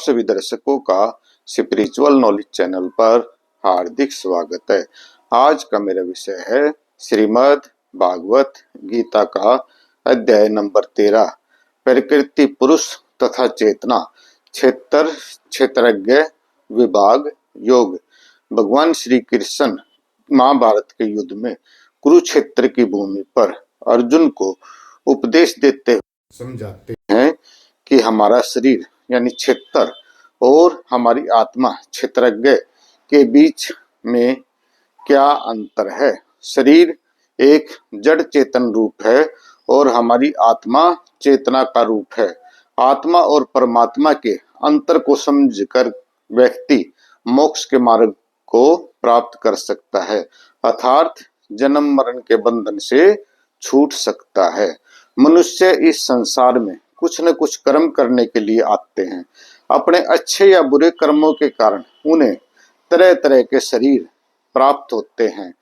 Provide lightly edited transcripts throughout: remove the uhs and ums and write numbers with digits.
आप सभी दर्शकों का स्पिरिचुअल नॉलेज चैनल पर हार्दिक स्वागत है। आज का मेरा विषय है श्रीमद् भागवत गीता का अध्याय नंबर 13 प्रकृति पुरुष तथा चेतना क्षेत्र क्षेत्रज्ञ विभाग योग। भगवान श्री कृष्ण महाभारत के युद्ध में कुरुक्षेत्र की भूमि पर अर्जुन को उपदेश देते हुए समझाते हैं कि हमारा शरीर यानी क्षेत्र और हमारी आत्मा क्षेत्रज्ञ के बीच में क्या अंतर है। शरीर एक जड़ चेतन रूप है और हमारी आत्मा चेतना का रूप है। आत्मा और परमात्मा के अंतर को समझकर व्यक्ति मोक्ष के मार्ग को प्राप्त कर सकता है, अर्थात जन्म मरण के बंधन से छूट सकता है। मनुष्य इस संसार में कुछ न कुछ कर्म करने के लिए आते हैं। अपने अच्छे या बुरे कर्मों के कारण उन्हें तरह तरह के शरीर प्राप्त होते हैं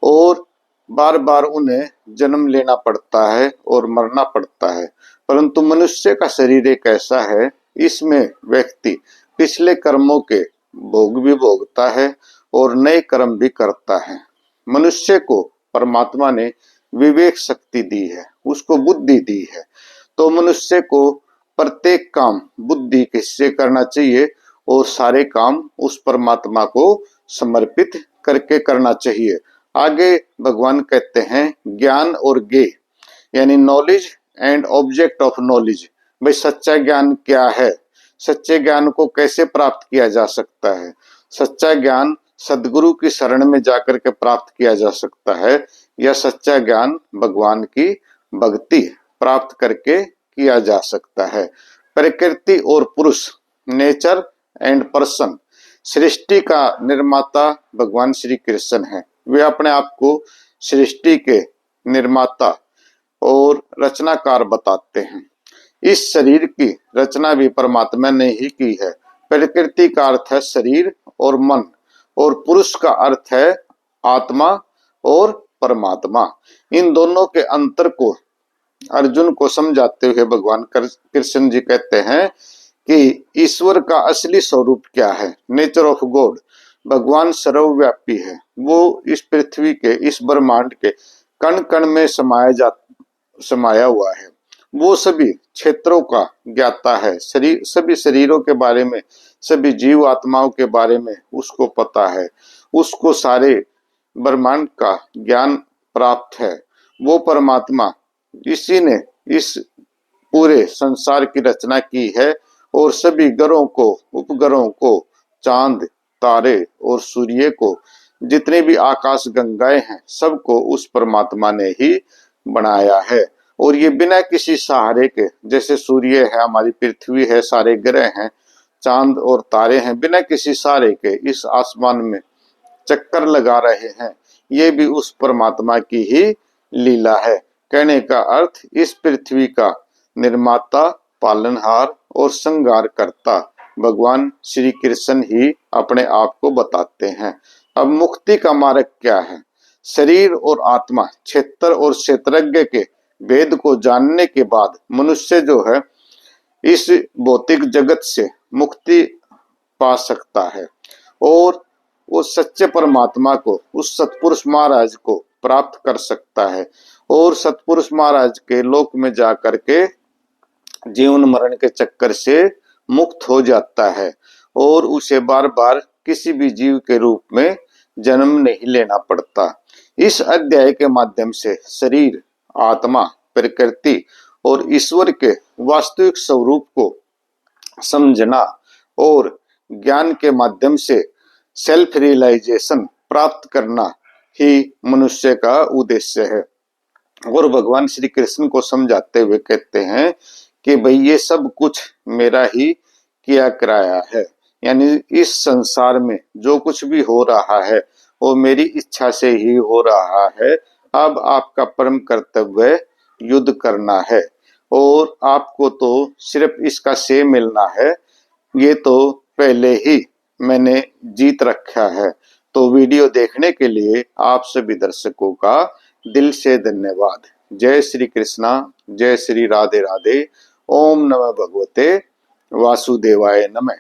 और बार बार उन्हें जन्म लेना पड़ता है और मरना पड़ता है। परंतु मनुष्य का शरीर एक ऐसा है, इसमें व्यक्ति पिछले कर्मों के भोग भी भोगता है और नए कर्म भी करता है। मनुष्य को परमात्मा ने विवेक शक्ति दी है, उसको बुद्धि दी है, तो मनुष्य को प्रत्येक काम बुद्धि से करना चाहिए और सारे काम उस परमात्मा को समर्पित करके करना चाहिए। आगे भगवान कहते हैं ज्ञान और ज्ञेय यानी knowledge and object of knowledge. भाई सच्चा ज्ञान क्या है, सच्चे ज्ञान को कैसे प्राप्त किया जा सकता है। सच्चा ज्ञान सद्गुरु की शरण में जाकर के प्राप्त किया जा सकता है या सच्चा ज्ञान भगवान की भक्ति प्राप्त करके किया जा सकता है। प्रकृति और पुरुष नेचर एंड पर्सन। सृष्टि का निर्माता भगवान श्री कृष्ण है। वे अपने आप को सृष्टि के निर्माता और रचनाकार बताते हैं। इस शरीर की रचना भी परमात्मा ने ही की है। प्रकृति का अर्थ है शरीर और मन और पुरुष का अर्थ है आत्मा और परमात्मा। इन दोनों के अंतर को अर्जुन को समझाते हुए भगवान कृष्ण जी कहते हैं कि ईश्वर का असली स्वरूप क्या है। Nature of God. भगवान सर्वव्यापी है, वो इस पृथ्वी के इस ब्रह्मांड के कण कण में समाया हुआ है। वो सभी क्षेत्रों का ज्ञाता है, सभी शरीरों के बारे में, सभी जीव आत्माओं के बारे में उसको पता है। उसको सारे ब्रह्मांड का ज्ञान प्राप्त है। वो परमात्मा इसी ने इस पूरे संसार की रचना की है और सभी ग्रहों को, उपग्रहों को, चांद, तारे और सूर्य को, जितने भी आकाश गंगाएं हैं, सबको उस परमात्मा ने ही बनाया है। और ये बिना किसी सहारे के, जैसे सूर्य है, हमारी पृथ्वी है, सारे ग्रह हैं, चांद और तारे हैं, बिना किसी सहारे के इस आसमान में चक्कर लगा रहे हैं। ये भी उस परमात्मा की ही लीला है। कहने का अर्थ इस पृथ्वी का निर्माता, पालनहार और संहार करता भगवान श्री कृष्ण ही अपने आप को बताते हैं। अब मुक्ति का मार्ग क्या है। शरीर और आत्मा, क्षेत्र और क्षेत्रज्ञ के भेद को जानने के बाद मनुष्य जो है इस भौतिक जगत से मुक्ति पा सकता है और उस सच्चे परमात्मा को, उस सतपुरुष महाराज को प्राप्त कर सकता है और सतपुरुष महाराज के लोक में जाकर के जीवन मरण के चक्कर से मुक्त हो जाता है और उसे बार बार किसी भी जीव के रूप में जन्म नहीं लेना पड़ता। इस अध्याय के माध्यम से शरीर, आत्मा, प्रकृति और ईश्वर के वास्तविक स्वरूप को समझना और ज्ञान के माध्यम से सेल्फ रियलाइजेशन प्राप्त करना ही मनुष्य का उद्देश्य है। और भगवान श्री कृष्ण को समझाते हुए कहते हैं कि भाई ये सब कुछ मेरा ही किया कराया है, यानी इस संसार में जो कुछ भी हो रहा है वो मेरी इच्छा से ही हो रहा है। अब आपका परम कर्तव्य युद्ध करना है और आपको तो सिर्फ इसका श्रेय मिलना है, ये तो पहले ही मैंने जीत रखा है। तो वीडियो देखने के लिए आप सभी दर्शकों का दिल से धन्यवाद। जय श्री कृष्णा, जय श्री राधे राधे। ओम नमः भगवते वासुदेवाय नमः।